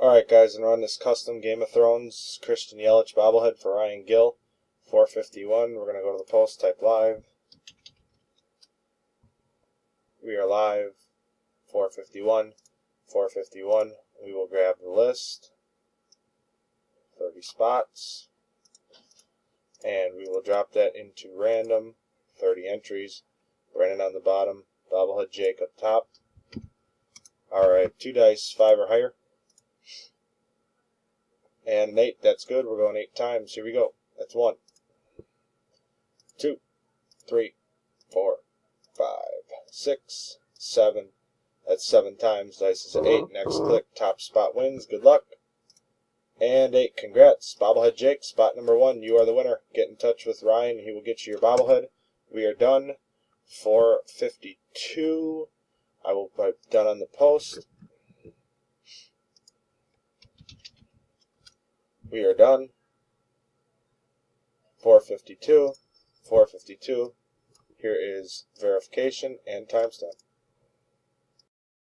Alright guys, and run this custom Game of Thrones Christian Yelich bobblehead for Ryan Gill. 451. We're going to go to the post, type live. We are live. 451. 451. We will grab the list. 30 spots. And we will drop that into random. 30 entries. Brandon on the bottom. Bobblehead Jake up top. Alright, 2 dice, 5 or higher. And an 8, that's good. We're going 8 times. Here we go. That's 1, 2, 3, 4, 5, 6, 7. That's 7 times. Dice is at 8. Next click. Top spot wins. Good luck. And 8. Congrats. Bobblehead Jake, spot number 1. You are the winner. Get in touch with Ryan. He will get you your bobblehead. We are done. 452. I will put done on the post. We are done. 452. 452. Here is verification and timestamp.